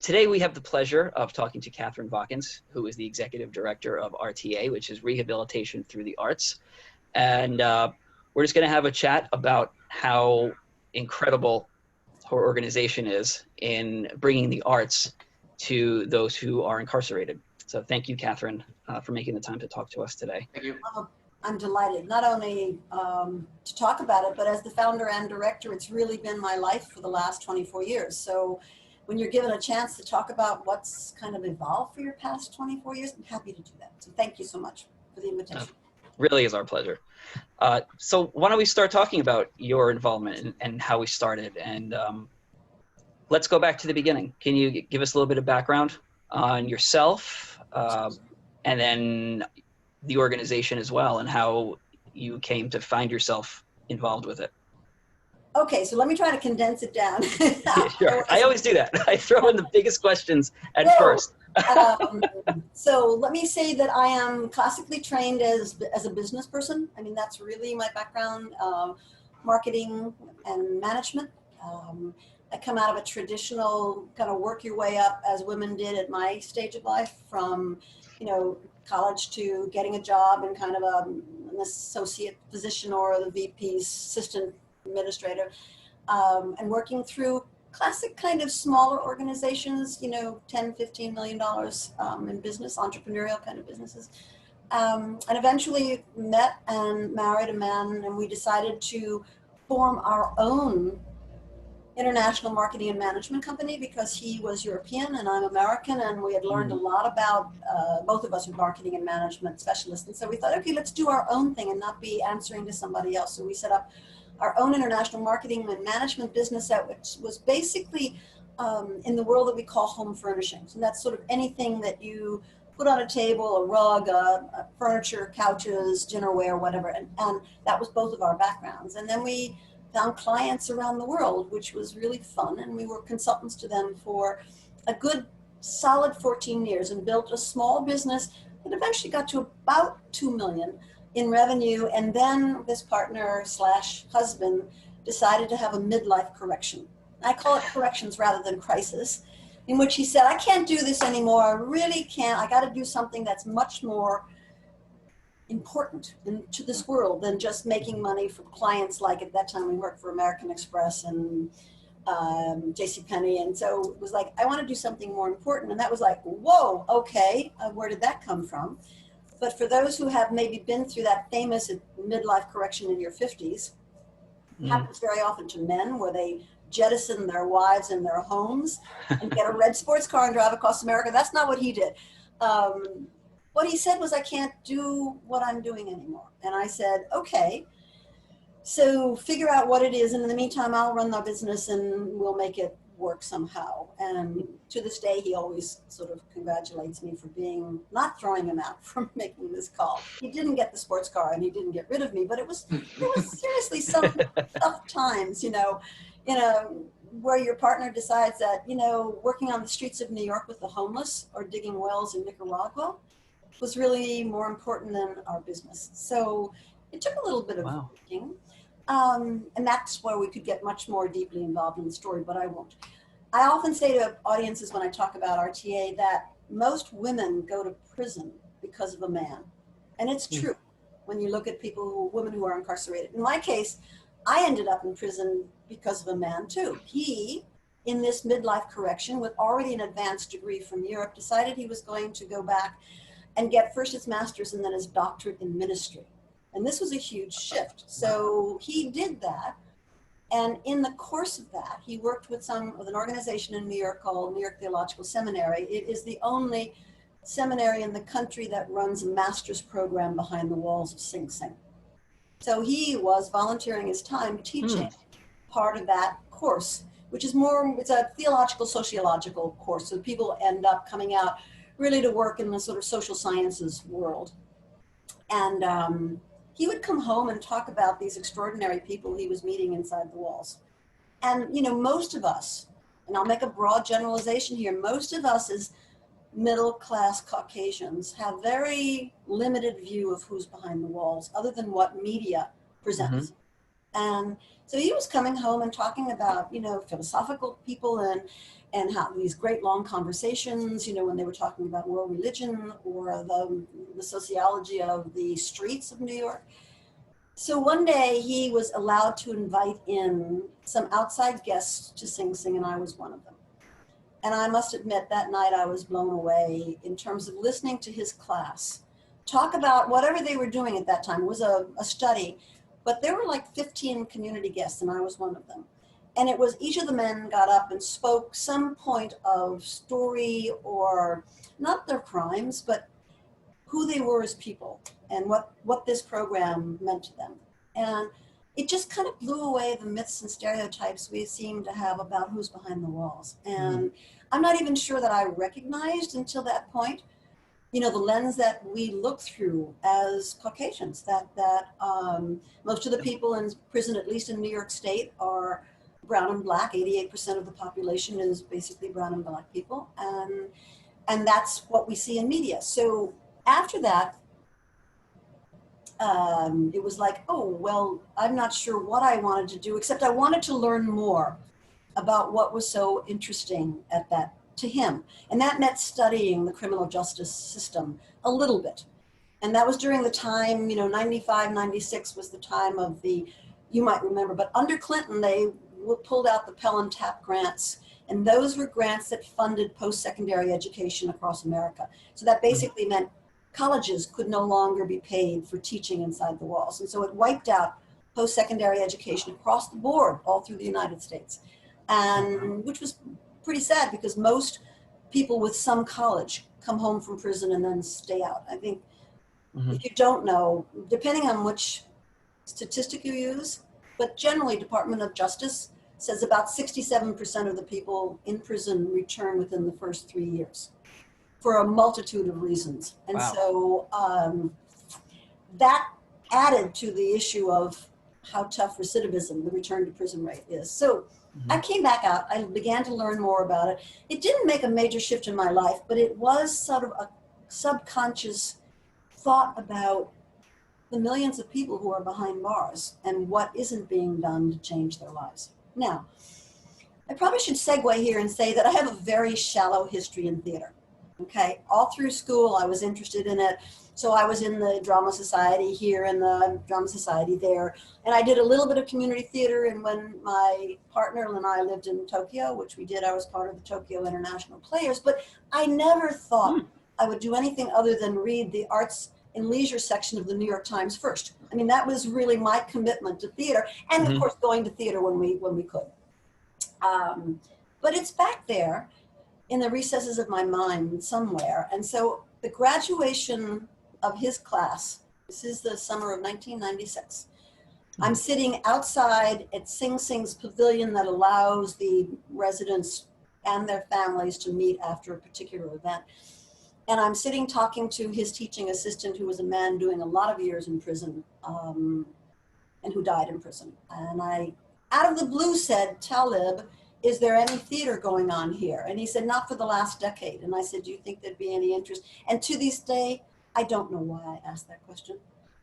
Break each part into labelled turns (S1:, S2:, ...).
S1: Today we have the pleasure of talking to Katherine Vockins, who is the Executive Director of RTA, which is Rehabilitation Through the Arts. And we're just going to have a chat about how incredible her organization is in bringing the arts to those who are incarcerated. So thank you, Katherine, for making the time to talk to us today.
S2: Thank you.
S3: I'm delighted, not only to talk about it, but as the founder and director, it's really been my life for the last 24 years. So when you're given a chance to talk about what's kind of evolved for your past 24 years, I'm happy to do that. So thank you so much for the invitation.
S1: Really is our pleasure. So why don't we start talking about your involvement and how we started, and let's go back to the beginning. Can you give us a little bit of background on yourself and then the organization as well, and how you came to find yourself involved with it?
S3: Okay, so let me try to condense it down.
S1: Sure. I always do that. I throw in the biggest questions at first.
S3: So let me say that I am classically trained as a business person. I mean, that's really my background, marketing and management. I come out of a traditional kind of work your way up as women did at my stage of life, from, you know, college to getting a job in kind of an associate position or the VP's assistant administrator, and working through classic kind of smaller organizations, you know, $10, $15 million in business, entrepreneurial kind of businesses. And eventually met and married a man, and we decided to form our own international marketing and management company because he was European and I'm American, and we had learned a lot about, both of us are marketing and management specialists. And so we thought, okay, let's do our own thing and not be answering to somebody else. So we set up our own international marketing and management business that was basically in the world that we call home furnishings. And that's sort of anything that you put on a table, a rug, furniture, couches, dinnerware, whatever. And that was both of our backgrounds. And then we found clients around the world, which was really fun. And we were consultants to them for a good solid 14 years and built a small business that eventually got to about 2 million in revenue. And then this partner slash husband decided to have a midlife correction. I call it corrections rather than crisis, in which he said, I can't do this anymore. I really can't. I got to do something that's much more important to this world than just making money for clients. Like at that time we worked for American Express and JCPenney. And so it was like, I want to do something more important. And that was like, whoa, okay, where did that come from? But for those who have maybe been through that famous midlife correction in your 50s, happens very often to men, where they jettison their wives and their homes and get a red sports car and drive across America. That's not what he did. What he said was, I can't do what I'm doing anymore. And I said, okay, so figure out what it is. And in the meantime, I'll run the business and we'll make it work somehow. And to this day, he always sort of congratulates me for not throwing him out from making this call. He didn't get the sports car and he didn't get rid of me, but it was seriously some tough times, you know, where your partner decides that, you know, working on the streets of New York with the homeless or digging wells in Nicaragua was really more important than our business. So it took a little bit of thinking. And that's where we could get much more deeply involved in the story, but I won't. I often say to audiences when I talk about RTA that most women go to prison because of a man. And it's true when you look at women who are incarcerated. In my case, I ended up in prison because of a man too. He, in this midlife correction with already an advanced degree from Europe, decided he was going to go back and get first his master's and then his doctorate in ministry. And this was a huge shift. So he did that. And in the course of that, he worked with an organization in New York called New York Theological Seminary. It is the only seminary in the country that runs a master's program behind the walls of Sing Sing. So he was volunteering his time teaching part of that course, which is it's a theological, sociological course. So people end up coming out really to work in the sort of social sciences world. And he would come home and talk about these extraordinary people he was meeting inside the walls. And, you know, most of us, and I'll make a broad generalization here, most of us as middle-class Caucasians have very limited view of who's behind the walls, other than what media presents. And so he was coming home and talking about, you know, philosophical people and and how these great long conversations, you know, when they were talking about world religion or the sociology of the streets of New York. So one day he was allowed to invite in some outside guests to Sing Sing, and I was one of them. And I must admit that night I was blown away in terms of listening to his class talk about whatever they were doing at that time. It was a study, but there were like 15 community guests and I was one of them. And it was each of the men got up and spoke some point of story, or not their crimes, but who they were as people and what this program meant to them. And it just kind of blew away the myths and stereotypes we seem to have about who's behind the walls. And I'm not even sure that I recognized until that point, you know, the lens that we look through as Caucasians, that most of the people in prison, at least in New York State, are brown and black. 88% of the population is basically brown and black people. And that's what we see in media. So after that, it was like, oh, well, I'm not sure what I wanted to do, except I wanted to learn more about what was so interesting at that to him. And that meant studying the criminal justice system a little bit. And that was during the time, you know, 95, 96 was the time of the, you might remember, but under Clinton, they pulled out the Pell and TAP grants. And those were grants that funded post-secondary education across America. So that basically meant colleges could no longer be paid for teaching inside the walls. And so it wiped out post-secondary education across the board, all through the United States. And which was pretty sad because most people with some college come home from prison and then stay out. I think if you don't know, depending on which statistic you use, but generally Department of Justice says about 67% of the people in prison return within the first 3 years for a multitude of reasons. And so that added to the issue of how tough recidivism, the return to prison rate is. So I came back out, I began to learn more about it. It didn't make a major shift in my life, but it was sort of a subconscious thought about the millions of people who are behind bars and what isn't being done to change their lives. Now, I probably should segue here and say that I have a very shallow history in theater. Okay, all through school I was interested in it. So I was in the drama society here and the drama society there. And I did a little bit of community theater. And when my partner and I lived in Tokyo, which we did, I was part of the Tokyo International Players. But I never thought I would do anything other than read the arts and leisure section of the New York Times first. I mean, that was really my commitment to theater. And of course, going to theater when we could. But it's back there in the recesses of my mind somewhere. And so the graduation of his class, this is the summer of 1996. I'm sitting outside at Sing Sing's pavilion that allows the residents and their families to meet after a particular event. And I'm sitting talking to his teaching assistant, who was a man doing a lot of years in prison and who died in prison. And I, out of the blue, said, Talib, is there any theater going on here? And he said, not for the last decade. And I said, do you think there'd be any interest? And to this day, I don't know why I asked that question.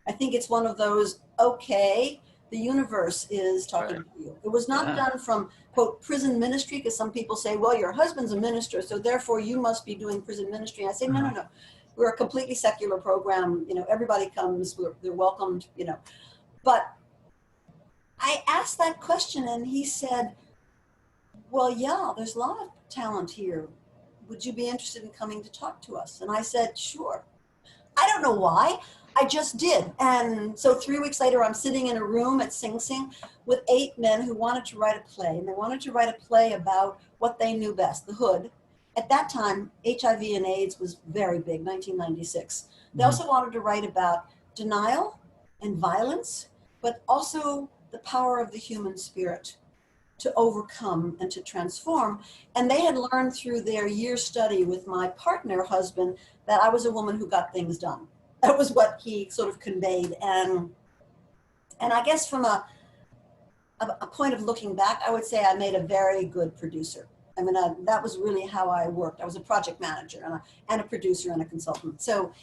S3: I think it's one of those, okay, the universe is talking to you. It was not done from, quote, prison ministry, because some people say, well, your husband's a minister, so therefore you must be doing prison ministry. And I say, no, no, no. We're a completely secular program. You know, everybody comes, they're welcomed, you know. But I asked that question and he said, well, yeah, there's a lot of talent here. Would you be interested in coming to talk to us? And I said, sure. I don't know why, I just did. And so 3 weeks later, I'm sitting in a room at Sing Sing with 8 men who wanted to write a play. And they wanted to write a play about what they knew best, the hood. At that time, HIV and AIDS was very big, 1996. They also wanted to write about denial and violence, but also the power of the human spirit to overcome and to transform. And they had learned through their year study with my partner husband that I was a woman who got things done. That was what he sort of conveyed. And I guess from a point of looking back, I would say I made a very good producer. I mean, that was really how I worked. I was a project manager and a producer and a consultant. So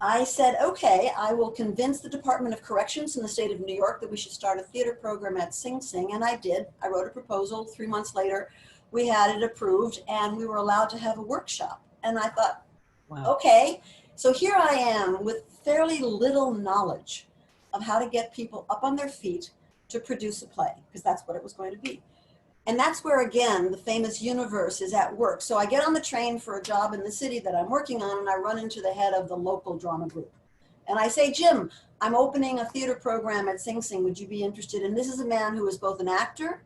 S3: I said, okay, I will convince the Department of Corrections in the state of New York that we should start a theater program at Sing Sing, and I did. I wrote a proposal. 3 months later, we had it approved and we were allowed to have a workshop. And I thought,
S1: Wow.
S3: okay, so here I am with fairly little knowledge of how to get people up on their feet to produce a play, because that's what it was going to be. And that's where, again, the famous universe is at work. So I get on the train for a job in the city that I'm working on, and I run into the head of the local drama group. And I say, Jim, I'm opening a theater program at Sing Sing. Would you be interested? And this is a man who is both an actor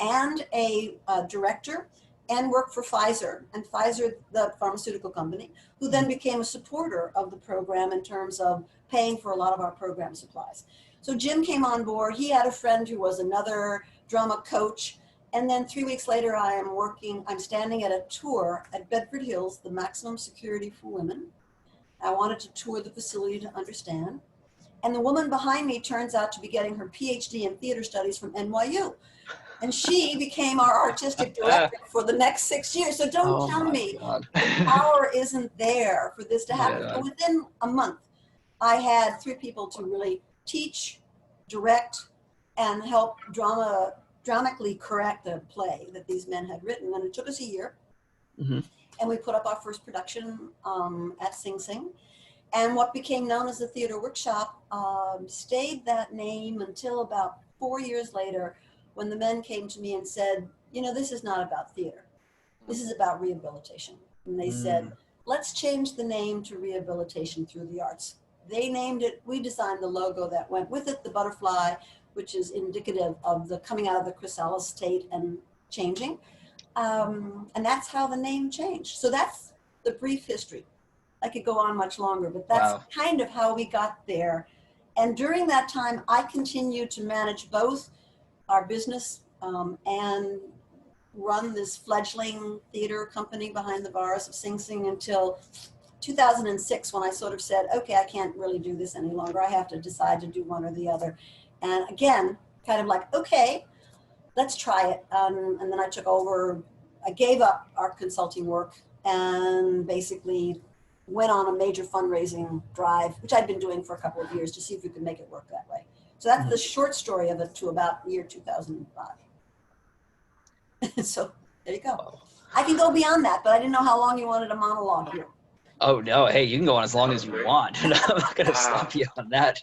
S3: and a director and worked for Pfizer, and Pfizer, the pharmaceutical company, who then became a supporter of the program in terms of paying for a lot of our program supplies. So Jim came on board. He had a friend who was another drama coach. And then 3 weeks later, I'm standing at a tour at Bedford Hills, the maximum security for women. I wanted to tour the facility to understand. And the woman behind me turns out to be getting her PhD in theater studies from NYU. And she became our artistic director for the next 6 years. So don't tell me the power isn't there for this to happen.
S1: Yeah.
S3: So within a month, I had 3 people to really teach, direct, and help dramatically correct the play that these men had written. And it took us a year.
S1: Mm-hmm.
S3: And we put up our first production at Sing Sing. And what became known as the Theater Workshop stayed that name until about 4 years later, when the men came to me and said, you know, this is not about theater. This is about rehabilitation. And they said, let's change the name to Rehabilitation Through the Arts. They named it, we designed the logo that went with it, the butterfly, which is indicative of the coming out of the chrysalis state and changing. And that's how the name changed. So that's the brief history. I could go on much longer, but that's kind of how we got there. And during that time, I continued to manage both our business and run this fledgling theater company behind the bars of Sing Sing until 2006, when I sort of said, okay, I can't really do this any longer. I have to decide to do one or the other. And again, kind of like, okay, let's try it. And then I took over, I gave up our consulting work and basically went on a major fundraising drive, which I'd been doing for a couple of years to see if we could make it work that way. So that's the short story of it to about year 2005. So there you go. I can go beyond that, but I didn't know how long you wanted a monologue here.
S1: Oh, no. Hey, you can go on as long as you want. I'm not going to stop you on that.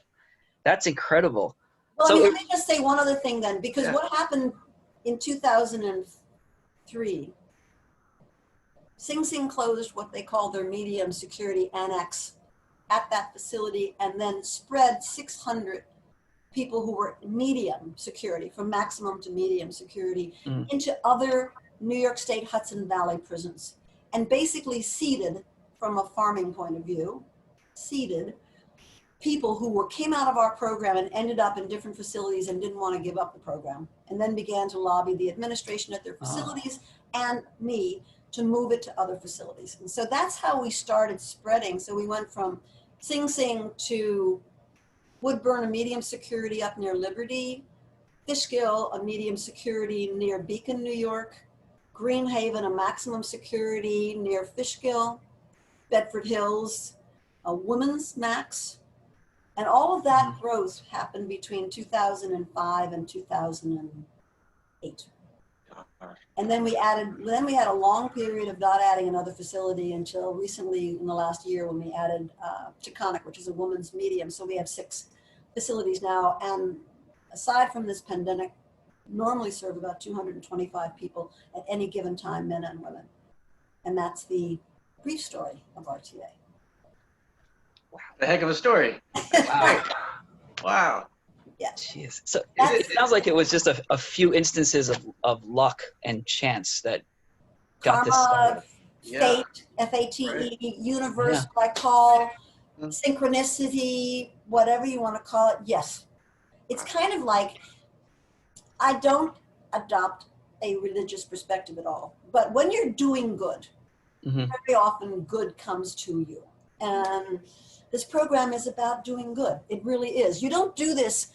S1: That's incredible.
S3: Well, so let me just say one other thing then, because what happened in 2003, Sing Sing closed what they call their medium security annex at that facility and then spread 600 people who were medium security, from maximum to medium security, into other New York State Hudson Valley prisons, and basically seeded, from a farming point of view, seeded people who came out of our program and ended up in different facilities and didn't want to give up the program, and then began to lobby the administration at their facilities and me to move it to other facilities. And so that's how we started spreading. So we went from Sing Sing to Woodburn, a medium security up near Liberty, Fishkill, a medium security near Beacon, New York, Greenhaven, a maximum security near Fishkill, Bedford Hills, a women's max. And all of that growth happened between 2005 and 2008. And then we had a long period of not adding another facility until recently in the last year, when we added Taconic, which is a woman's medium. So we have 6 facilities now. And aside from this pandemic, normally serve about 225 people at any given time, men and women. And that's the brief story of RTA.
S2: Wow, a heck of a story.
S1: Wow.
S2: Wow.
S3: Yeah.
S1: Jeez. So it sounds like it was just a few instances of luck and chance that got this started.
S3: Fate, F-A-T-E, universe, what I call synchronicity, whatever you want to call it. Yes. It's kind of like, I don't adopt a religious perspective at all, but when you're doing good, very often good comes to you. And this program is about doing good. It really is. You don't do this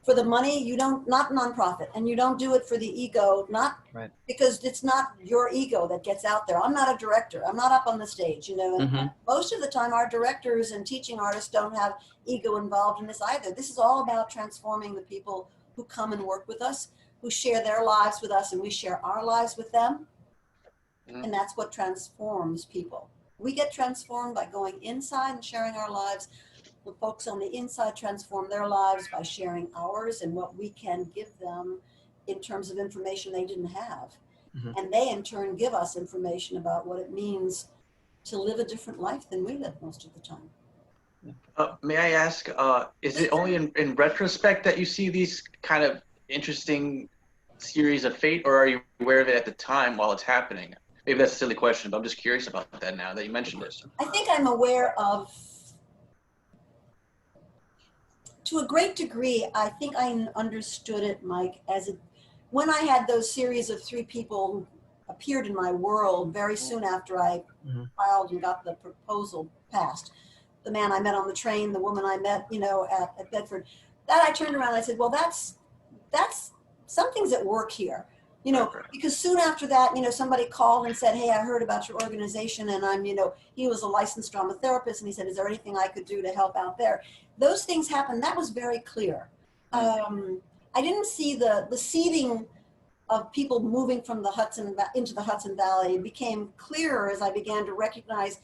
S3: for the money, not nonprofit, and you don't do it for the ego, because it's not your ego that gets out there. I'm not a director. I'm not up on the stage, and most of the time our directors and teaching artists don't have ego involved in this either. This is all about transforming the people who come and work with us who share their lives with us and we share our lives with them.
S2: Mhm.
S3: And that's what transforms people. We get transformed by going inside and sharing our lives. The folks on the inside transform their lives by sharing ours and what we can give them in terms of information they didn't have.
S1: Mhm.
S3: And they in turn give us information about what it means to live a different life than we live most of the time.
S2: May I ask, is it only in retrospect that you see these kind of interesting series of fate, or are you aware of it at the time while it's happening? Maybe that's a silly question, but I'm just curious about that now that you mentioned it.
S3: I think I'm aware of, to a great degree, I think I understood it, Mike, when I had those series of 3 people who appeared in my world very soon after I
S1: Mhm.
S3: filed and got the proposal passed. The man I met on the train, the woman I met, at Bedford, that I turned around and I said, well, that's something's at work here,
S2: Right.
S3: because soon after that, somebody called and said, hey, I heard about your organization, and I'm, he was a licensed drama therapist, and he said, is there anything I could do to help out there? Those things happened. That was very clear. I didn't see the seeding of people moving from the Hudson into the Hudson Valley. It became clearer as I began to recognize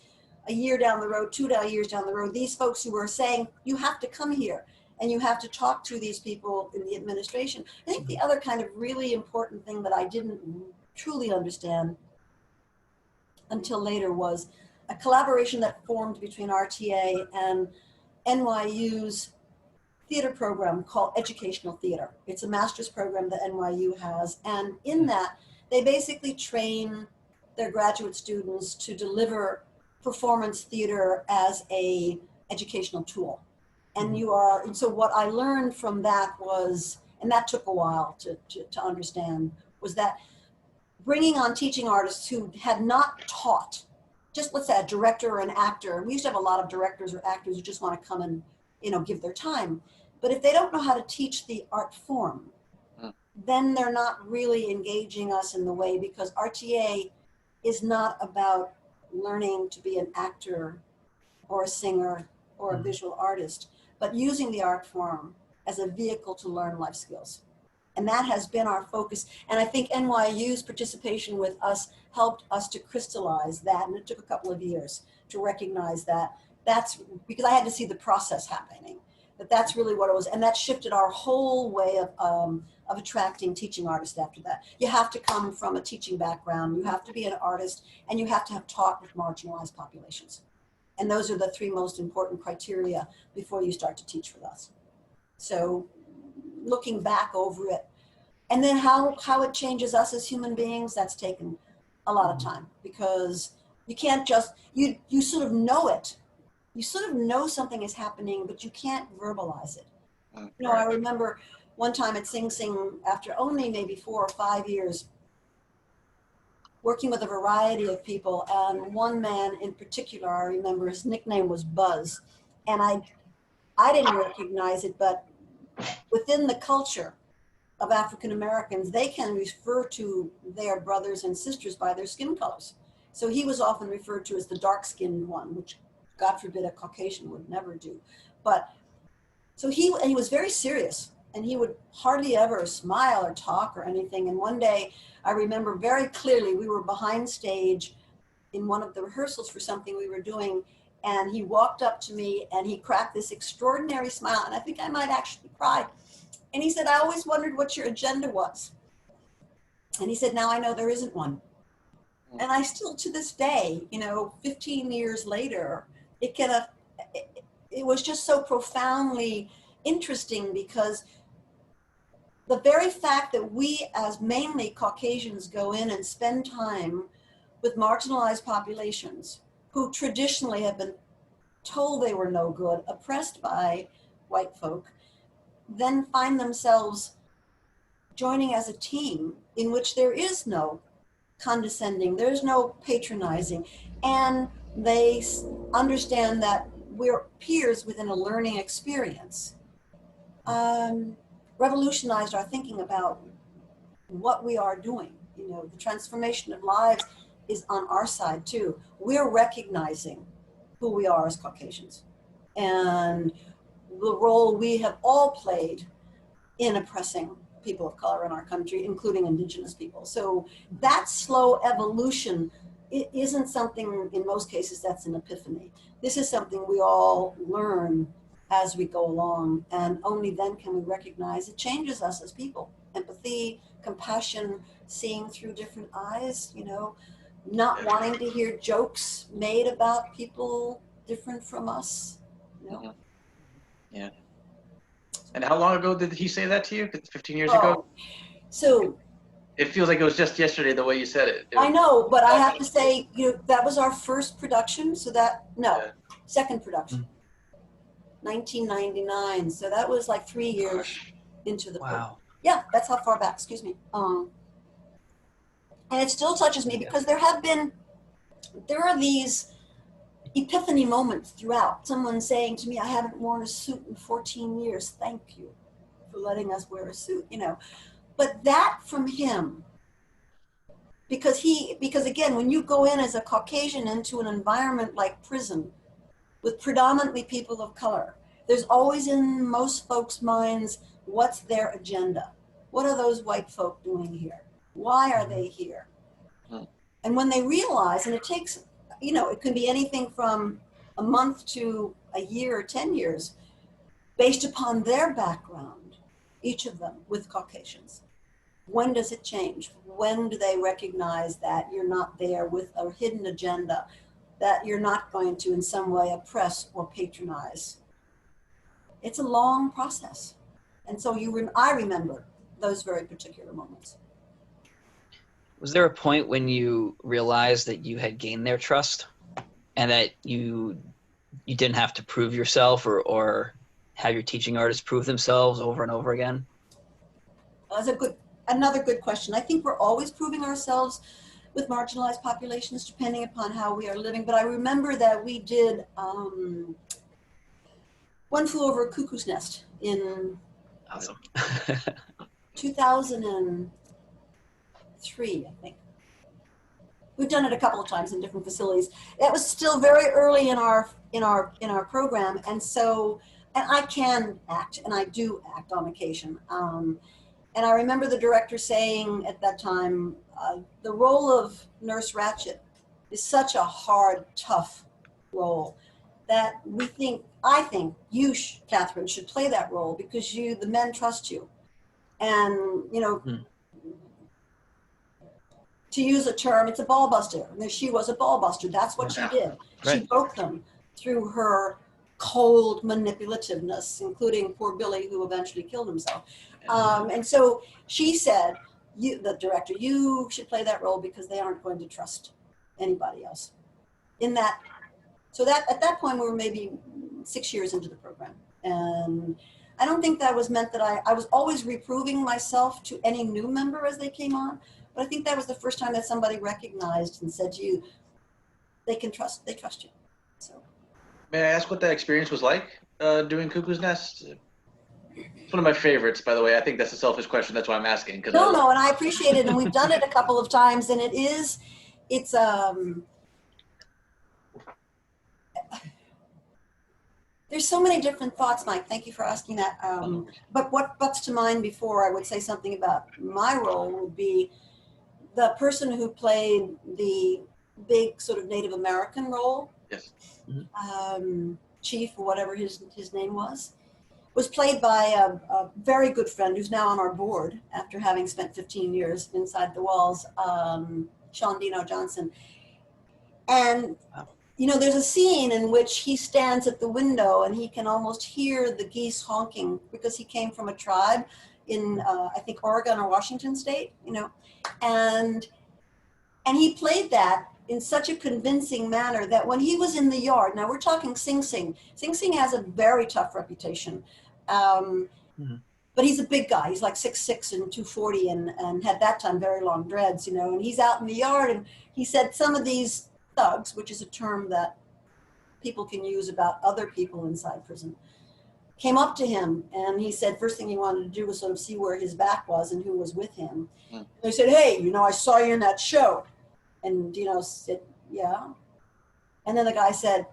S3: a year down the road, 2 years down the road, these folks who were saying, you have to come here and you have to talk to these people in the administration. I think the other kind of really important thing that I didn't truly understand until later was a collaboration that formed between RTA and NYU's theater program called Educational Theater. It's a master's program that NYU has. And in that, they basically train their graduate students to deliver performance theater as a educational tool. And so what I learned from that was, and that took a while to understand, was that bringing on teaching artists who had not taught, just let's say a director or an actor. We used to have a lot of directors or actors who just want to come and, give their time. But if they don't know how to teach the art form, then they're not really engaging us in the way, because RTA is not about learning to be an actor or a singer or a visual artist, but using the art form as a vehicle to learn life skills. And that has been our focus. And I think NYU's participation with us helped us to crystallize that. And it took a couple of years to recognize that. That's because I had to see the process happening. But that's really what it was. And that shifted our whole way of attracting teaching artists after that. You have to come from a teaching background. You have to be an artist, and you have to have taught with marginalized populations. And those are the 3 most important criteria before you start to teach with us. So looking back over it, and then how it changes us as human beings, that's taken a lot of time, because you can't just, you sort of know it. You sort of know something is happening, but you can't verbalize it. I remember one time at Sing Sing, after only maybe 4 or 5 years, working with a variety of people, and one man in particular, I remember his nickname was Buzz, and I didn't recognize it, but within the culture of African Americans, they can refer to their brothers and sisters by their skin colors. So he was often referred to as the dark-skinned one, which God forbid a Caucasian would never do. But so he was very serious, and he would hardly ever smile or talk or anything. And one day I remember very clearly, we were behind stage in one of the rehearsals for something we were doing, and he walked up to me and he cracked this extraordinary smile, and I think I might actually cry. And he said, I always wondered what your agenda was. And he said, now I know there isn't one. And I still, to this day, 15 years later, it was just so profoundly interesting, because the very fact that we as mainly Caucasians go in and spend time with marginalized populations who traditionally have been told they were no good, oppressed by white folk, then find themselves joining as a team in which there is no condescending, there's no patronizing, and they understand that we're peers within a learning experience, revolutionized our thinking about what we are doing. The transformation of lives is on our side too. We're recognizing who we are as Caucasians and the role we have all played in oppressing people of color in our country, including indigenous people. So that slow evolution, it isn't something, in most cases, that's an epiphany. This is something we all learn as we go along, and only then can we recognize it changes us as people. Empathy, compassion, seeing through different eyes, you know, not wanting to hear jokes made about people different from us, you know.
S2: Yeah. And how long ago did he say that to you? 15 years
S3: Oh,
S2: ago?
S3: so
S2: It feels like it was just yesterday the way you said it.
S3: I know, but I have to say, you know, that was our first production. So that, no,
S2: Yeah.
S3: second production, 1999. So that was like 3 years
S2: Gosh.
S3: into the program.
S1: Wow.
S3: Yeah, that's how far back, excuse me. And it still touches me because there are these epiphany moments throughout. Someone saying to me, I haven't worn a suit in 14 years. Thank you for letting us wear a suit, you know. But that from him, because again, when you go in as a Caucasian into an environment like prison with predominantly people of color, there's always in most folks' minds, what's their agenda? What are those white folk doing here? Why are they here? And when they realize, and it takes, you know, it can be anything from a month to a year or 10 years, based upon their background, each of them with Caucasians. When does it change? When do they recognize that you're not there with a hidden agenda, that you're not going to in some way oppress or patronize? It's a long process. And so I remember those very particular moments.
S1: Was there a point when you realized that you had gained their trust and that you didn't have to prove yourself or have your teaching artists prove themselves over and over again?
S3: That's another good question. I think we're always proving ourselves with marginalized populations, depending upon how we are living. But I remember that we did One Flew Over a Cuckoo's Nest in
S1: Awesome.
S3: 2003, I think. We've done it a couple of times in different facilities. That was still very early in our program, and I can act, and I do act on occasion. And I remember the director saying at that time, the role of Nurse Ratched is such a hard, tough role that I think you, Katherine, should play that role because the men trust you. And, you know, to use a term, it's a ball buster. And she was a ball buster. That's what she did. Right. She broke them through her cold manipulativeness, including poor Billy, who eventually killed himself. And so she said, the director, you should play that role because they aren't going to trust anybody else. So at that point, we were maybe 6 years into the program. And I don't think that was meant that I was always reproving myself to any new member as they came on. But I think that was the first time that somebody recognized and said to you, they trust you. So.
S2: May I ask what that experience was like doing Cuckoo's Nest? It's one of my favorites, by the way. I think that's a selfish question. That's why I'm asking.
S3: No, and I appreciate it. And we've done it a couple of times, and it's there's so many different thoughts, Mike. Thank you for asking that. But what butts to mind before I would say something about my role would be the person who played the big sort of Native American role.
S2: Yes.
S3: Chief, or whatever his name was played by a very good friend who's now on our board after having spent 15 years inside the walls, Sean Dino Johnson. And, you know, there's a scene in which he stands at the window and he can almost hear the geese honking because he came from a tribe in, I think, Oregon or Washington State, you know, and he played that in such a convincing manner that when he was in the yard, now we're talking Sing Sing. Sing Sing has a very tough reputation. But he's a big guy. He's like 6'6" and 240 and had that time very long dreads, you know, and he's out in the yard and he said some of these thugs, which is a term that people can use about other people inside prison, came up to him and he said first thing he wanted to do was sort of see where his back was and who was with him. They said, hey, you know, I saw you in that show. And Dino said, yeah. And then the guy said,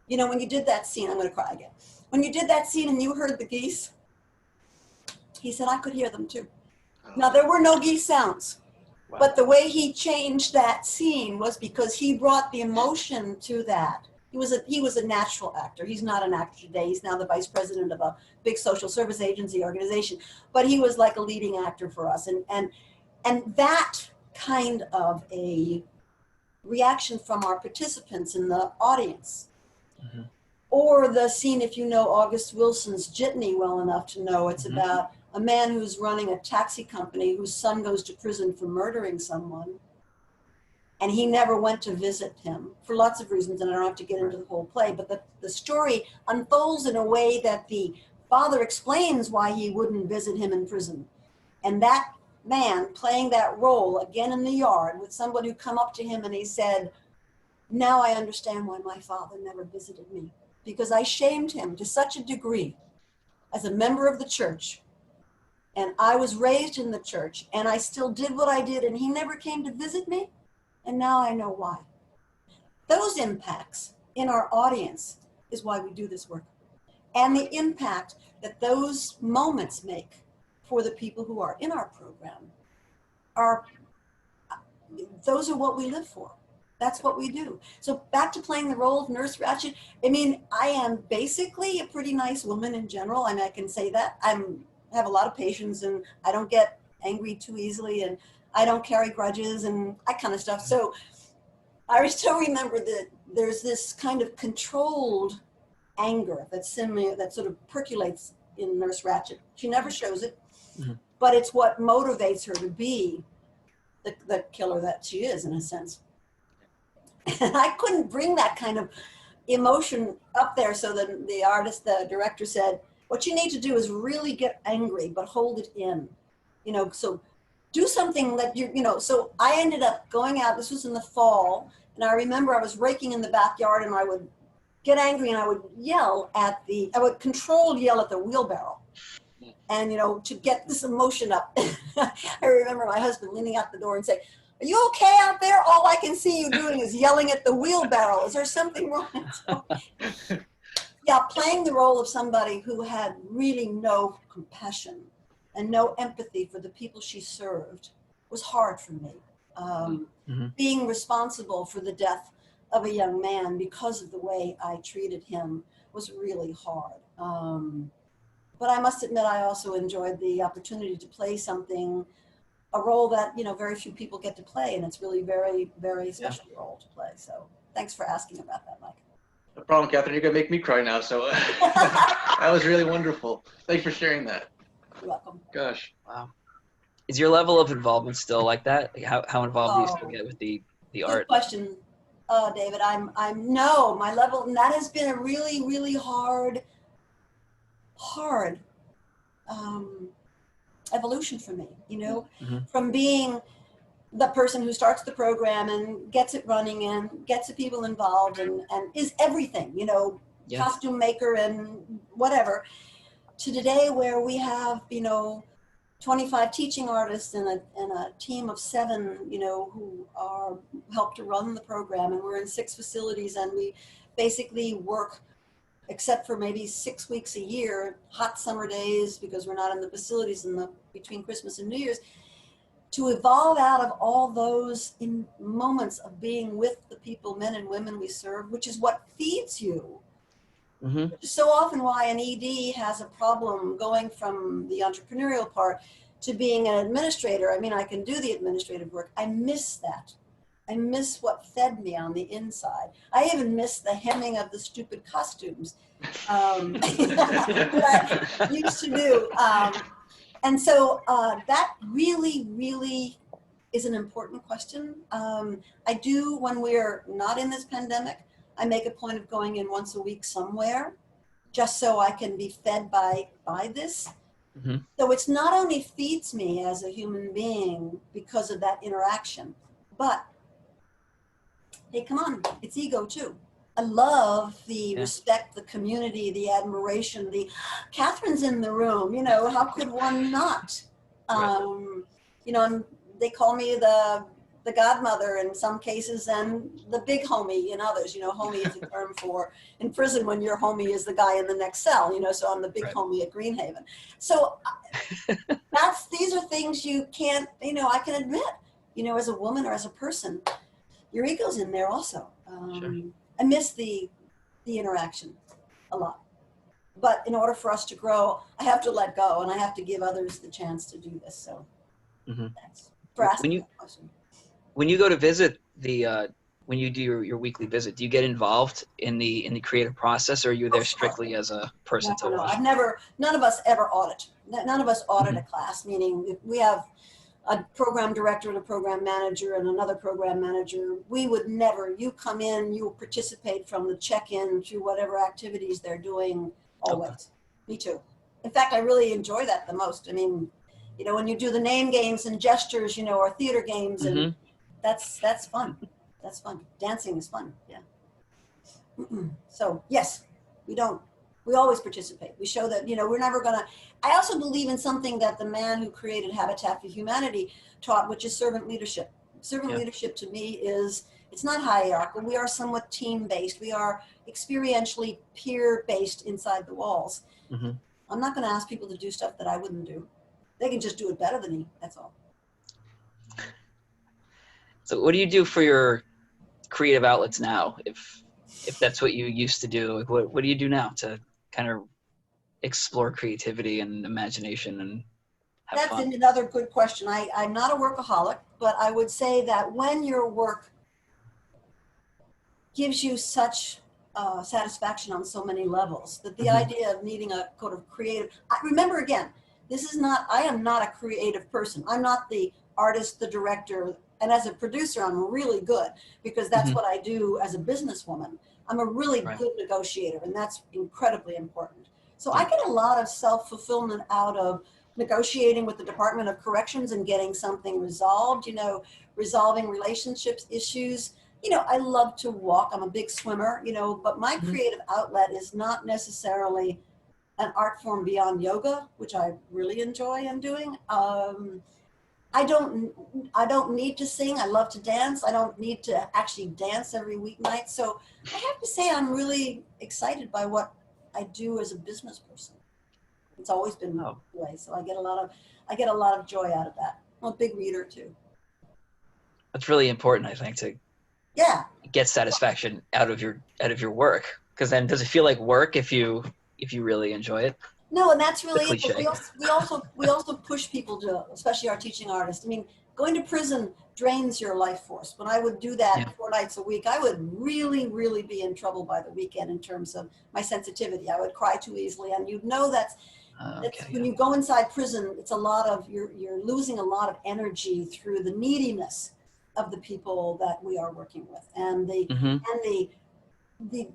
S3: you know, when you did that scene, I'm going to cry again. When you did that scene and you heard the geese, he said, I could hear them too. Now, there were no geese sounds.
S2: Wow.
S3: But the way he changed that scene was because he brought the emotion to that. He was a natural actor. He's not an actor today. He's now the vice president of a big social service agency organization. But he was like a leading actor for us. And that kind of a reaction from our participants in the audience. Mm-hmm. Or the scene, if you know August Wilson's Jitney well enough to know, it's mm-hmm. about a man who's running a taxi company whose son goes to prison for murdering someone. And he never went to visit him for lots of reasons, and I don't have to get into the whole play, but the story unfolds in a way that the father explains why he wouldn't visit him in prison. And that man playing that role again in the yard with somebody who come up to him and he said, now I understand why my father never visited me, because I shamed him to such a degree as a member of the church. And I was raised in the church, and I still did what I did, and he never came to visit me. And now I know why. Those impacts in our audience is why we do this work. And the impact that those moments make for the people who are in our program those are what we live for. That's what we do. So back to playing the role of Nurse Ratched. I mean, I am basically a pretty nice woman in general. I mean, I can say that. I have a lot of patience, and I don't get angry too easily, and I don't carry grudges and that kind of stuff. So I still remember that there's this kind of controlled anger that sort of percolates in Nurse Ratched. She never shows it, mm-hmm. but it's what motivates her to be the killer that she is, in a sense. And I couldn't bring that kind of emotion up there, so that the director said, what you need to do is really get angry, but hold it in, so do something that so I ended up going out, this was in the fall, and I remember I was raking in the backyard, and I would get angry, and I would yell at the wheelbarrow, and, to get this emotion up. I remember my husband leaning out the door and saying, are you okay out there? All I can see you doing is yelling at the wheelbarrow. Is there something wrong? So, yeah, playing the role of somebody who had really no compassion and no empathy for the people she served was hard for me. Mm-hmm. Being responsible for the death of a young man because of the way I treated him was really hard. But I must admit, I also enjoyed the opportunity to play a role that, very few people get to play, and it's really very, very special role to play. So thanks for asking about that, Mike.
S2: No problem, Catherine. You're going to make me cry now. So that was really wonderful. Thanks for sharing that.
S3: You're welcome.
S2: Gosh.
S1: Wow. Is your level of involvement still like that? Like how involved do you still get with the art?
S3: Good question, David. No, my level, and that has been a really, really hard evolution for me, mm-hmm. from being the person who starts the program and gets it running and gets the people involved and is everything, costume maker and whatever, to today where we have, 25 teaching artists and a team of 7, who are help to run the program, and we're in 6 facilities, and we basically work, except for maybe 6 weeks a year, hot summer days, because we're not in the facilities between Christmas and New Year's, to evolve out of all those moments of being with the people, men and women we serve, which is what feeds you. Mm-hmm. So often why an ED has a problem going from the entrepreneurial part to being an administrator. I mean, I can do the administrative work. I miss that. I miss what fed me on the inside. I even miss the hemming of the stupid costumes that I used to do. And so that really, really is an important question. I do, when we're not in this pandemic, I make a point of going in once a week somewhere, just so I can be fed by this. Mm-hmm. So it's not only feeds me as a human being because of that interaction, but hey, come on, it's ego too. I love the respect, the community, the admiration, Catherine's in the room, how could one not? They call me the the godmother in some cases and the big homie in others. You know, homie is a term for in prison when your homie is the guy in the next cell, you know, so I'm the big homie at Greenhaven. So these are things you can't, you know, I can admit, you know, as a woman or as a person, your ego's in there also. I miss the interaction a lot. But in order for us to grow, I have to let go and I have to give others the chance to do this. So thanks for asking that question.
S1: When you go to visit when you do your weekly visit, do you get involved in the creative process, or are you there strictly as a person to watch?
S3: None of us ever audit. None of us audit a class, meaning if we have a program director and a program manager and another program manager, we would never, you come in, you participate from the check-in to whatever activities they're doing always. Okay. Me too. In fact, I really enjoy that the most. I mean, you know, when you do the name games and gestures, you know, or theater games, and that's fun. That's fun. Dancing is fun. Yeah. So yes, we always participate. We show that, you know, we're never gonna, I also believe in something that the man who created Habitat for Humanity taught, which is servant leadership. Servant leadership to me is, it's not hierarchical. We are somewhat team-based. We are experientially peer-based inside the walls. I'm not gonna ask people to do stuff that I wouldn't do. They can just do it better than me, that's all.
S1: So what do you do for your creative outlets now? If that's what you used to do, like what do you do now to kind of explore creativity and imagination and have fun?
S3: That's another good question. I'm not a workaholic, but I would say that when your work gives you such satisfaction on so many levels, that the idea of needing a kind of creative, remember again, I am not a creative person. I'm not the artist, the director, and as a producer, I'm really good because that's what I do as a businesswoman. I'm a really good negotiator, and that's incredibly important. So I get a lot of self-fulfillment out of negotiating with the Department of Corrections and getting something resolved, you know, resolving relationships, issues. You know, I love to walk. I'm a big swimmer, you know, but my creative outlet is not necessarily an art form beyond yoga, which I really enjoy and doing. I don't need to sing. I love to dance. I don't need to actually dance every weeknight. So I have to say I'm really excited by what I do as a business person. It's always been that way. So I get a lot of joy out of that. I'm a big reader too.
S1: That's really important, I think, to get satisfaction out of your work. Because then does it feel like work if you really enjoy it?
S3: No, and that's really it. We also push people to, especially our teaching artists. I mean, going to prison drains your life force. When I would do that 4 nights a week, I would really, really be in trouble by the weekend in terms of my sensitivity. I would cry too easily, and you'd know that's when you go inside prison, it's a lot of you're losing a lot of energy through the neediness of the people that we are working with, and the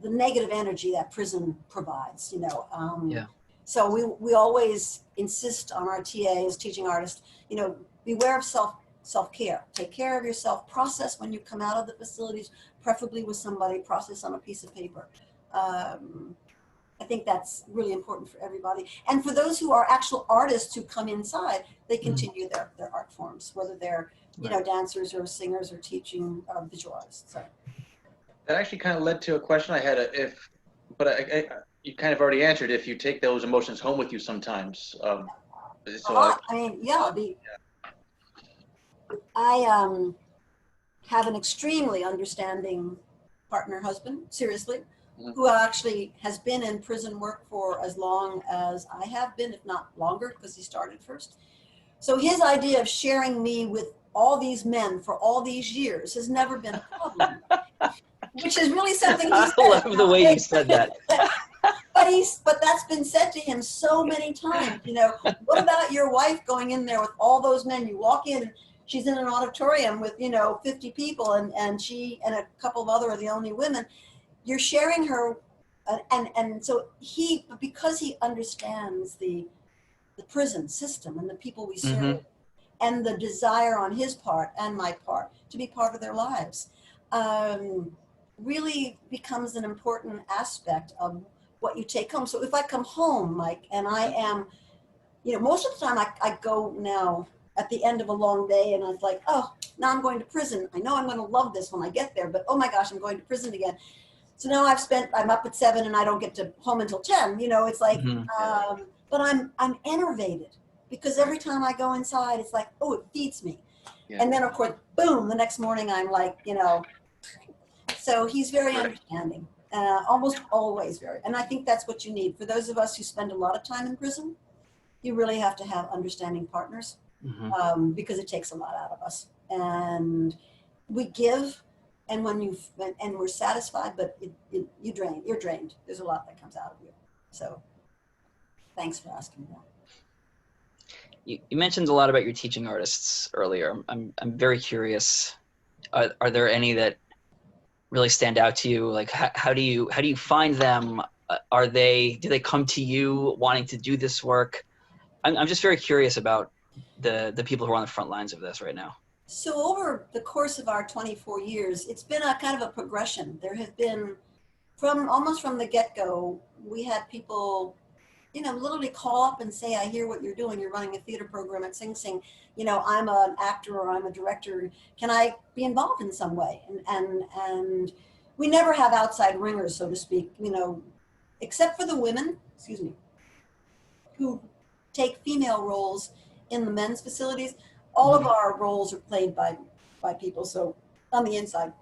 S3: negative energy that prison provides. You know. So we always insist on our TAs, teaching artists, you know, beware of self-care. Take care of yourself. Process when you come out of the facilities, preferably with somebody. Process on a piece of paper. I think that's really important for everybody. And for those who are actual artists who come inside, they continue their art forms, whether they're you know, dancers or singers or teaching visual artists. So.
S2: That actually kind of led to a question I had. You kind of already answered, if you take those emotions home with you sometimes.
S3: I have an extremely understanding partner husband, seriously, who actually has been in prison work for as long as I have been, if not longer, because he started first. So his idea of sharing me with all these men for all these years has never been a problem, which is really something he said.
S1: I love the way you said that.
S3: But that's been said to him so many times, you know, what about your wife going in there with all those men? You walk in, she's in an auditorium with, you know, 50 people and she and a couple of other are the only women. You're sharing her. And so because he understands the prison system and the people we serve and the desire on his part and my part to be part of their lives, really becomes an important aspect of what you take home. So if I come home, Mike, and I am, you know, most of the time I go now at the end of a long day, and I was like, oh, now I'm going to prison. I know I'm going to love this when I get there, but oh my gosh, I'm going to prison again. So now I'm up at 7 and I don't get to home until 10. You know, it's like, but I'm enervated because every time I go inside, it's like, oh, it feeds me. Yeah. And then of course, boom, the next morning I'm like, you know, so he's very understanding, almost always very. And I think that's what you need. For those of us who spend a lot of time in prison, you really have to have understanding partners, because it takes a lot out of us. And we give, and and we're satisfied, but you're drained. There's a lot that comes out of you. So thanks for asking that.
S1: You mentioned a lot about your teaching artists earlier. I'm very curious. Are there any that really stand out to you? Like how do you find them? Do they come to you wanting to do this work? I'm just very curious about the people who are on the front lines of this right now.
S3: So over the course of our 24 years, it's been a kind of a progression. There have been, almost from the get-go, we had people, you know, literally call up and say, I hear what you're doing. You're running a theater program at Sing Sing. You know, I'm an actor or I'm a director. Can I be involved in some way? And we never have outside ringers, so to speak, you know, except for the women, excuse me, who take female roles in the men's facilities. All of our roles are played by people, so on the inside.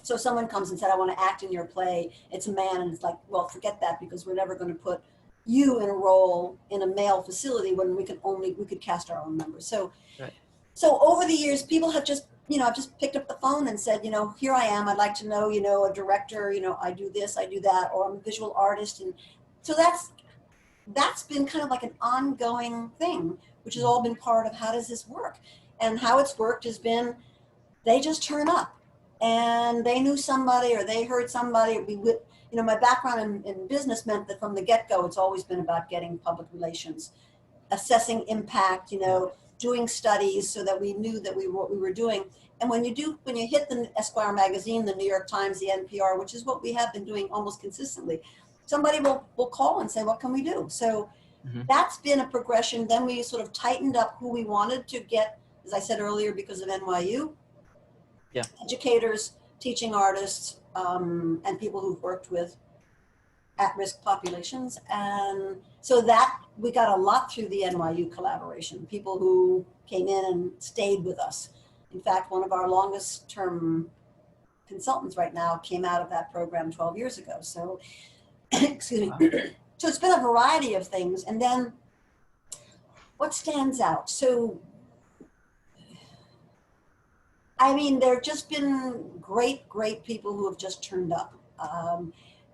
S3: So someone comes and said, I want to act in your play. It's a man, and it's like, well, forget that, because we're never going to put you in a role in a male facility when we could cast our own members. So, right. So over the years, people have just, you know, I've just picked up the phone and said, you know, here I am. I'd like to know, you know, a director, you know, I do this, I do that, or I'm a visual artist. And so that's been kind of like an ongoing thing, which has all been part of how does this work? And how it's worked has been, they just turn up and they knew somebody or they heard somebody. You know, my background in business meant that from the get-go, it's always been about getting public relations, assessing impact, you know, doing studies so that we knew that what we were doing. And when you hit the Esquire magazine, the New York Times, the NPR, which is what we have been doing almost consistently, somebody will call and say, what can we do? So that's been a progression. Then we sort of tightened up who we wanted to get, as I said earlier, because of NYU. Yeah. Educators, teaching artists, and people who've worked with at-risk populations. And so that we got a lot through the NYU collaboration, people who came in and stayed with us. In fact, one of our longest term consultants right now came out of that program 12 years ago. So, excuse me. Wow. So it's been a variety of things. And then what stands out? So, I mean, there have just been great people who have just turned up.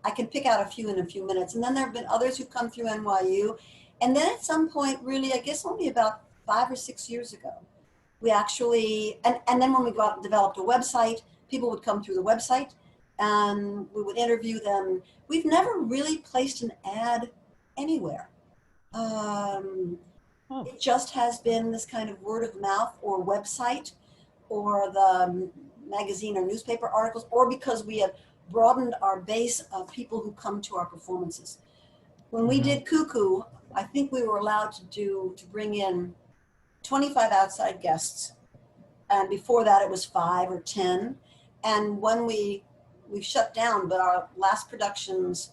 S3: I can pick out a few in a few minutes. And then there have been others who've come through NYU. And then at some point, really, I guess only about 5 or 6 years ago, we actually, and then when we developed a website, people would come through the website and we would interview them. We've never really placed an ad anywhere. It just has been this kind of word of mouth or website or the magazine or newspaper articles, or because we have broadened our base of people who come to our performances. When we did Cuckoo, I think we were allowed to bring in 25 outside guests. And before that it was 5 or 10. And when we've shut down, but our last productions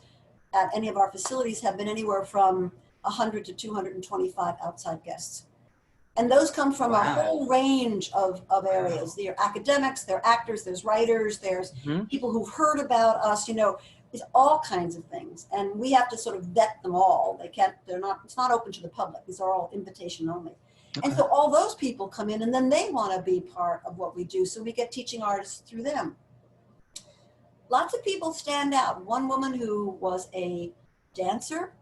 S3: at any of our facilities have been anywhere from 100 to 225 outside guests. And those come from a whole range of areas. They're academics, they're actors, there's writers, there's people who've heard about us, you know, it's all kinds of things. And we have to sort of vet them all. It's not open to the public. These are all invitation only. Okay. And so all those people come in and then they want to be part of what we do. So we get teaching artists through them. Lots of people stand out. One woman who was a dancer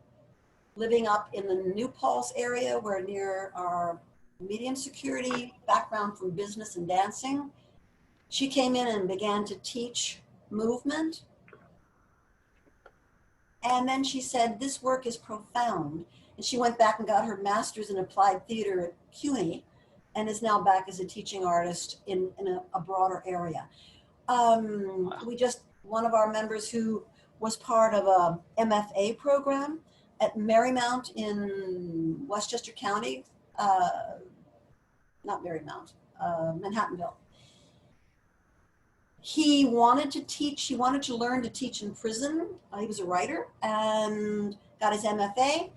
S3: living up in the New Paltz area, where near our medium security, background from business and dancing. She came in and began to teach movement. And then she said, this work is profound. And she went back and got her master's in applied theater at CUNY and is now back as a teaching artist in a broader area. One of our members who was part of a MFA program at Marymount in Westchester County, not Marymount, Manhattanville. He wanted to teach, he wanted to learn to teach in prison. He was a writer and got his MFA,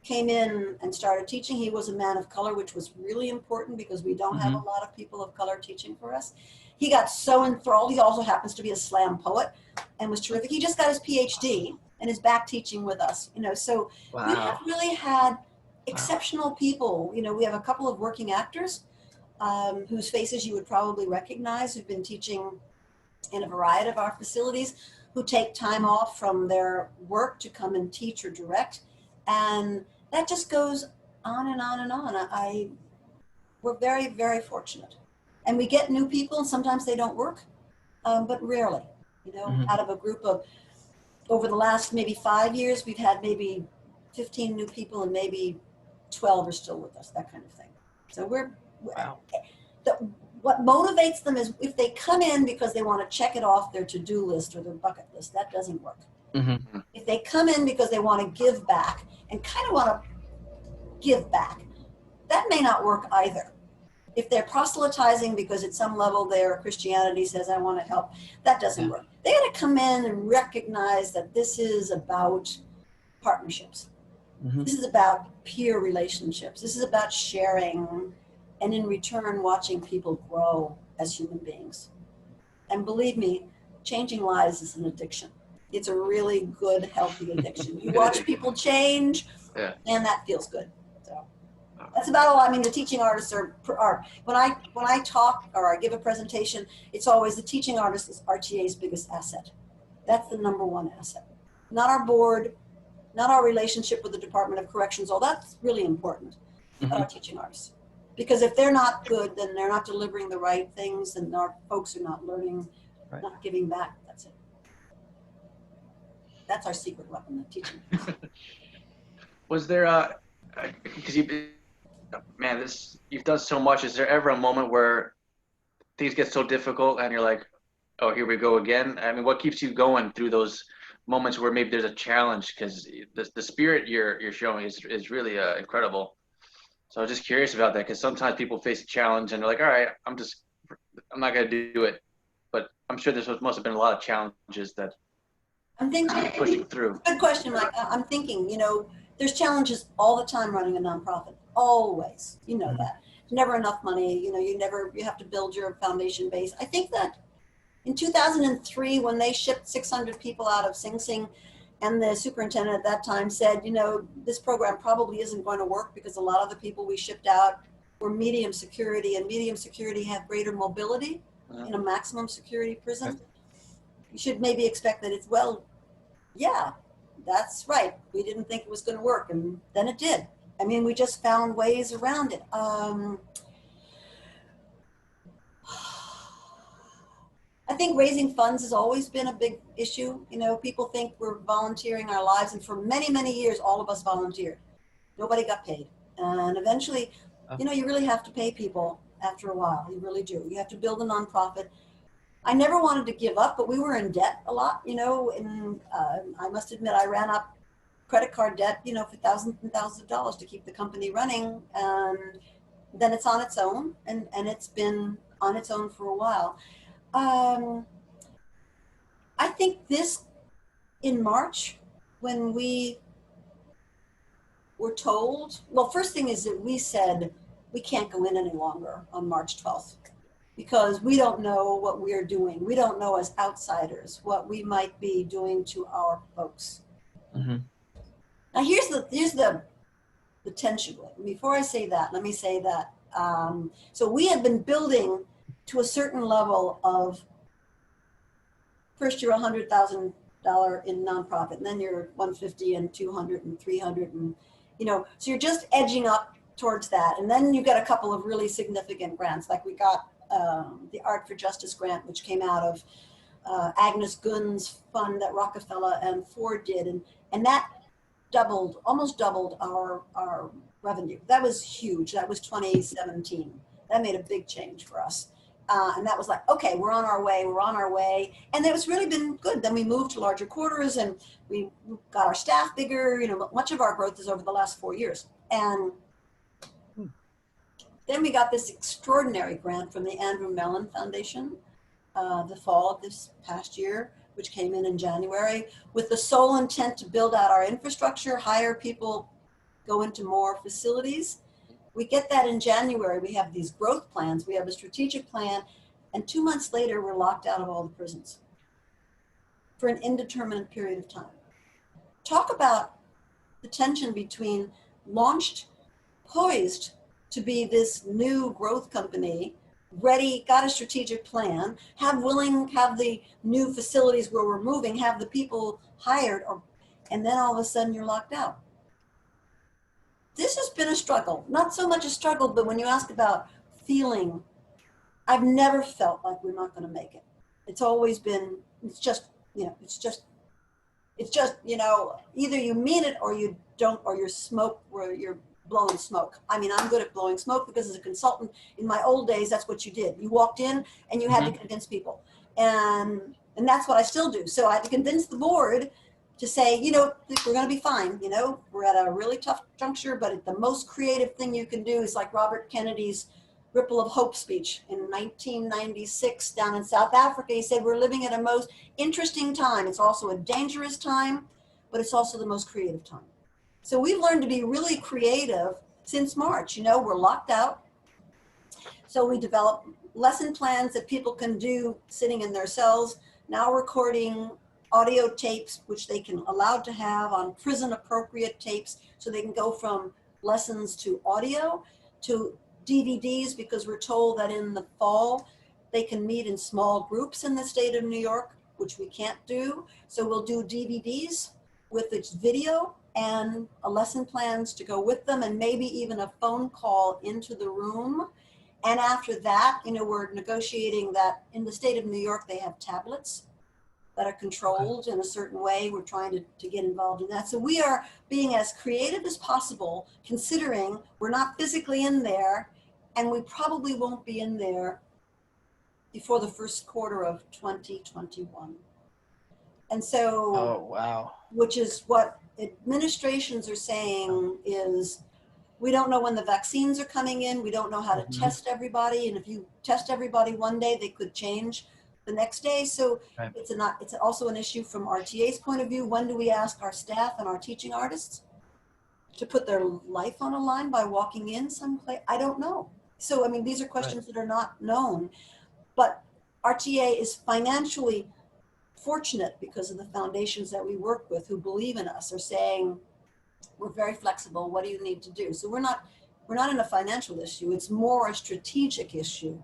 S3: came in and started teaching. He was a man of color, which was really important because we don't have a lot of people of color teaching for us. He got so enthralled. He also happens to be a slam poet and was terrific. He just got his PhD and is back teaching with us, you know, so
S1: Wow.
S3: we have really had exceptional people. You know, we have a couple of working actors whose faces you would probably recognize, who've been teaching in a variety of our facilities, who take time off from their work to come and teach or direct. And that just goes on and on and on. We're very, very fortunate. And we get new people, and sometimes they don't work, but rarely. You know, out of a group of, over the last maybe 5 years, we've had maybe 15 new people and maybe 12 are still with us, that kind of thing. So
S1: Wow.
S3: what motivates them is if they come in because they want to check it off their to-do list or their bucket list, that doesn't work. If they come in because they want to give back and kind of want to give back, that may not work either. If they're proselytizing because at some level their Christianity says, I want to help, that doesn't work. They got to come in and recognize that this is about partnerships. This is about peer relationships. This is about sharing, and in return, watching people grow as human beings. And believe me, changing lives is an addiction. It's a really good, healthy addiction. You watch people change, and that feels good. So that's about all. I mean, the teaching artists are when I talk or I give a presentation, it's always the teaching artist is RTA's biggest asset. That's the number one asset. Not our board, not our relationship with the Department of Corrections. All that's really important. But our teaching artists. Because if they're not good, then they're not delivering the right things, and our folks are not learning, not giving back. That's it. That's our secret weapon, the teaching.
S2: Was there because you've done so much. Is there ever a moment where things get so difficult and you're like, oh, here we go again? I mean, what keeps you going through those moments where maybe there's a challenge? Because the spirit you're showing is really incredible. So I was just curious about that, because sometimes people face a challenge and they're like, all right, I'm not going to do it. But I'm sure there must have been a lot of challenges that
S3: I'm thinking,
S2: pushing through.
S3: Good question, Mike. I'm thinking, you know, there's challenges all the time running a nonprofit, always. You know that. There's never enough money. You know, you have to build your foundation base. I think that in 2003, when they shipped 600 people out of Sing Sing, and the superintendent at that time said, you know, this program probably isn't going to work because a lot of the people we shipped out were medium security, and medium security have greater mobility in a maximum security prison. You should maybe expect that it's, well, yeah, that's right. We didn't think it was going to work, and then it did. I mean, we just found ways around it. I think raising funds has always been a big issue. You know, people think we're volunteering our lives, and for many, many years, all of us volunteered. Nobody got paid. And eventually, you know, you really have to pay people after a while. You really do. You have to build a nonprofit. I never wanted to give up, but we were in debt a lot, you know, and I must admit I ran up credit card debt, you know, for thousands and thousands of dollars to keep the company running. And then it's on its own, and it's been on its own for a while. I think this, in March, when we were told, well, first thing is that we said we can't go in any longer on March 12th because we don't know what we're doing. We don't know as outsiders what we might be doing to our folks. Now here's the tension. Before I say that, let me say that. So we had been building to a certain level of, first you're $100,000 in nonprofit, and then you're 150 and 200 and 300, and you know, so you're just edging up towards that, and then you get a couple of really significant grants, like we got the Art for Justice grant, which came out of Agnes Gunn's fund that Rockefeller and Ford did, and that almost doubled our revenue. That was huge. That was 2017. That made a big change for us. And that was like, okay, we're on our way. And it's really been good. Then we moved to larger quarters and we got our staff bigger. You know, much of our growth is over the last 4 years. And Then we got this extraordinary grant from the Andrew Mellon Foundation, the fall of this past year, which came in January, with the sole intent to build out our infrastructure, hire people, go into more facilities. We get that in January. We have these growth plans. We have a strategic plan. And 2 months later, we're locked out of all the prisons for an indeterminate period of time. Talk about the tension between launched, poised to be this new growth company, ready, got a strategic plan, have the new facilities where we're moving, have the people hired, and then all of a sudden you're locked out. This has been a struggle. Not so much a struggle, but when you ask about feeling, I've never felt like we're not going to make it. It's always been, it's just, either you mean it or you don't, or you're blowing smoke. I mean, I'm good at blowing smoke because as a consultant in my old days, that's what you did. You walked in and you had to convince people. And that's what I still do. So I had to convince the board to say, we're going to be fine. We're at a really tough juncture, but the most creative thing you can do is like Robert Kennedy's Ripple of Hope speech in 1996 down in South Africa. He said, we're living at a most interesting time. It's also a dangerous time, but it's also the most creative time. So we've learned to be really creative since March. We're locked out. So we develop lesson plans that people can do sitting in their cells, now recording audio tapes, which they can allowed to have on prison appropriate tapes. So they can go from lessons to audio to DVDs, because we're told that in the fall, they can meet in small groups in the state of New York, which we can't do. So we'll do DVDs with its video and a lesson plans to go with them, and maybe even a phone call into the room. And after that, we're negotiating that in the state of New York, they have tablets that are controlled in a certain way. We're trying to get involved in that. So we are being as creative as possible, considering we're not physically in there, and we probably won't be in there before the first quarter of 2021. And so,
S1: oh, wow.
S3: Which is what administrations are saying is, we don't know when the vaccines are coming in. We don't know how to test everybody. And if you test everybody one day, they could change the next day. So it's also an issue from RTA's point of view. When do we ask our staff and our teaching artists to put their life on a line by walking in someplace? I don't know. So, I mean, these are questions that are not known, but RTA is financially fortunate because of the foundations that we work with who believe in us, are saying, we're very flexible. What do you need to do? So we're not in a financial issue. It's more a strategic issue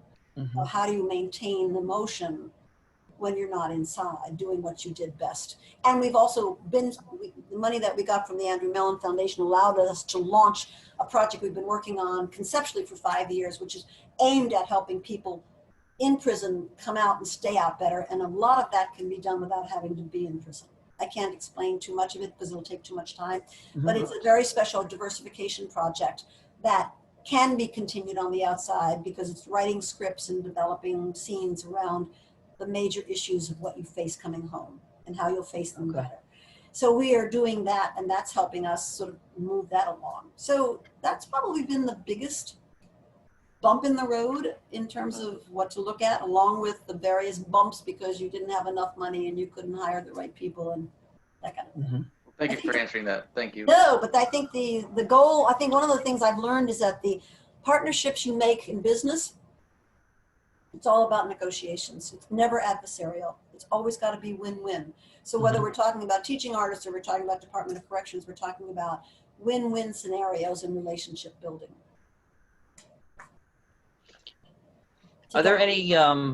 S3: of how do you maintain the motion when you're not inside doing what you did best. And we've also the money that we got from the Andrew Mellon Foundation allowed us to launch a project we've been working on conceptually for 5 years, which is aimed at helping people in prison come out and stay out better. And a lot of that can be done without having to be in prison. I can't explain too much of it because it'll take too much time, but it's a very special diversification project that can be continued on the outside because it's writing scripts and developing scenes around the major issues of what you face coming home and how you'll face them better. So we are doing that, and that's helping us sort of move that along. So that's probably been the biggest bump in the road in terms of what to look at, along with the various bumps because you didn't have enough money and you couldn't hire the right people and that kind of thing.
S2: Thank you for answering that. Thank you.
S3: No, but I think the goal, I think one of the things I've learned is that the partnerships you make in business, it's all about negotiations. It's never adversarial. It's always got to be win-win. So whether we're talking about teaching artists or we're talking about Department of Corrections, we're talking about win-win scenarios in relationship building.
S1: Are there any, I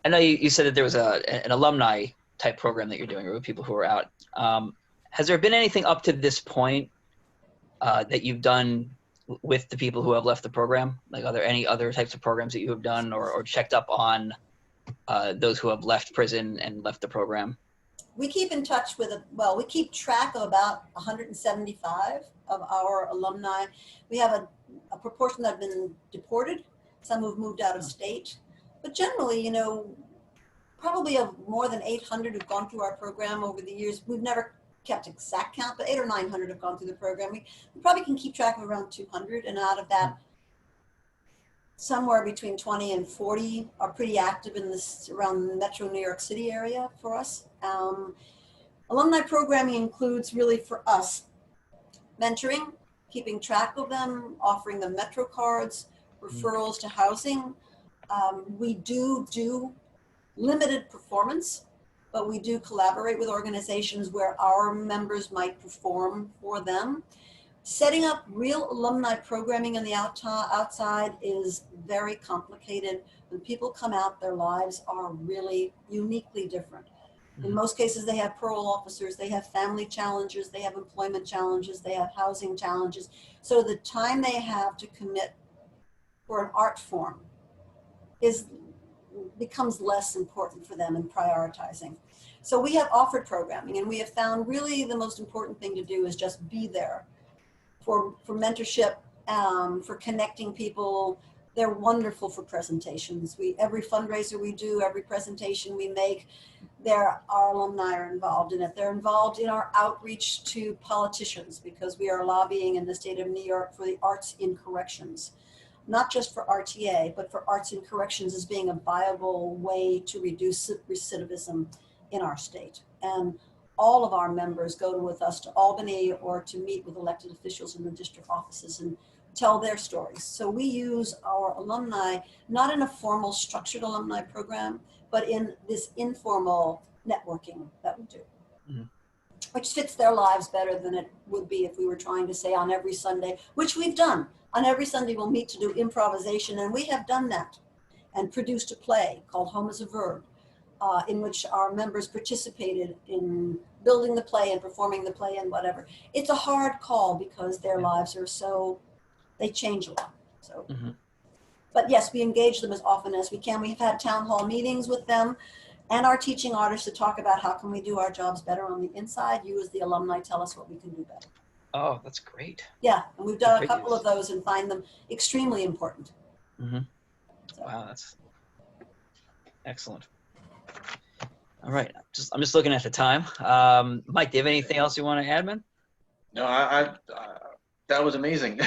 S1: know you said that there was an alumni type program that you're doing with people who are out. Has there been anything up to this point that you've done with the people who have left the program? Like, are there any other types of programs that you have done or checked up on those who have left prison and left the program?
S3: We keep in touch with, we keep track of about 175 of our alumni. We have a proportion that have been deported, some who've moved out of state, but generally, probably of more than 800 who've gone through our program over the years. We've never kept exact count, but 800 or 900 have gone through the program. We probably can keep track of around 200, and out of that, somewhere between 20 and 40 are pretty active in this around the Metro New York City area for us. Alumni programming includes, really for us, mentoring, keeping track of them, offering them Metro cards, referrals to housing. We do limited performance, but we do collaborate with organizations where our members might perform for them. Setting up real alumni programming on the outside is very complicated. When people come out, their lives are really uniquely different. In most cases, they have parole officers, they have family challenges, they have employment challenges, they have housing challenges. So the time they have to commit for an art form becomes less important for them in prioritizing. So we have offered programming, and we have found really the most important thing to do is just be there for mentorship, for connecting people. They're wonderful for presentations. Every fundraiser we do, every presentation we make, our alumni are involved in it. They're involved in our outreach to politicians because we are lobbying in the state of New York for the arts in corrections. Not just for RTA, but for arts in corrections as being a viable way to reduce recidivism in our state. And all of our members go with us to Albany or to meet with elected officials in the district offices and tell their stories. So we use our alumni, not in a formal structured alumni program, but in this informal networking that we do, which fits their lives better than it would be if we were trying to say on every Sunday, which we've done. On every Sunday we'll meet to do improvisation, and we have done that and produced a play called Home is a Verb, in which our members participated in building the play and performing the play and whatever. It's a hard call because their lives are they change a lot. So, but yes, we engage them as often as we can. We've had town hall meetings with them and our teaching artists to talk about how can we do our jobs better on the inside. You as the alumni tell us what we can do better.
S1: Oh, that's great.
S3: Yeah, and we've done a couple of those and find them extremely important. So.
S1: Wow, that's excellent. All right, I'm just looking at the time. Mike, do you have anything else you want to add, man?
S2: No, that was amazing.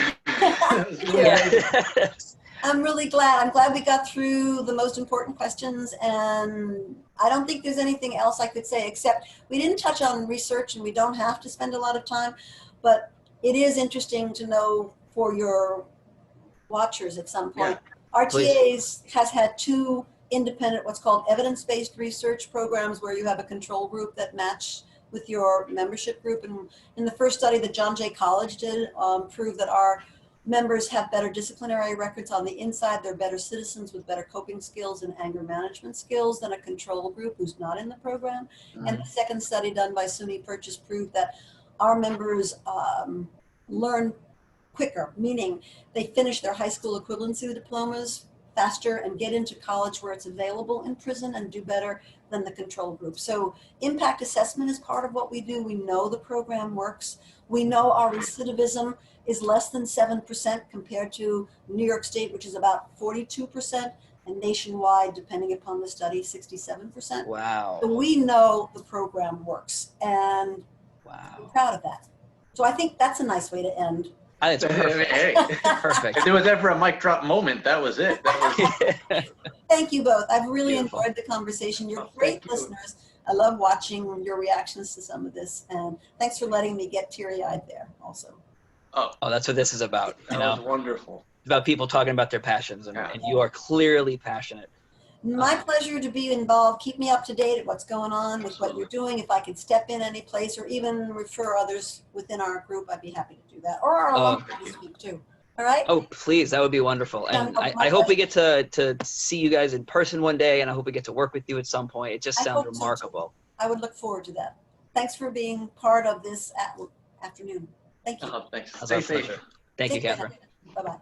S3: I'm really glad. I'm glad we got through the most important questions, and I don't think there's anything else I could say except we didn't touch on research, and we don't have to spend a lot of time, but it is interesting to know for your watchers at some point. Yeah, RTA's has had 2 independent, what's called evidence-based research programs where you have a control group that match with your membership group. And in the first study that John Jay College did, proved that our members have better disciplinary records on the inside. They're better citizens with better coping skills and anger management skills than a control group who's not in the program. And the second study done by SUNY Purchase proved that our members learn quicker, meaning they finish their high school equivalency diplomas faster and get into college where it's available in prison and do better than the control group. So impact assessment is part of what we do. We know the program works. We know our recidivism is less than 7% compared to New York State, which is about 42%, and nationwide, depending upon the study, 67%.
S1: Wow.
S3: So we know the program works, and I'm proud of that. So I think that's a nice way to end.
S1: It's perfect.
S2: Hey.
S1: Perfect.
S2: If there was ever a mic drop moment, that was it.
S3: Thank you both. I've really enjoyed the conversation. You're great listeners. I love watching your reactions to some of this, and thanks for letting me get teary-eyed there also.
S1: Oh, that's what this is about.
S2: That was wonderful.
S1: It's about people talking about their passions, and you are clearly passionate.
S3: My pleasure to be involved. Keep me up to date at what's going on with what you're doing. If I can step in any place or even refer others within our group, I'd be happy to do that. Or our alumni to speak too. All right?
S1: Oh, please. That would be wonderful. And I hope we get to see you guys in person one day, and I hope we get to work with you at some point. It just sounds remarkable.
S3: So I would look forward to that. Thanks for being part of this afternoon. Thank you.
S2: Thanks.
S1: Stay safe. Thank you, Catherine.
S3: Bye-bye.
S1: Bye.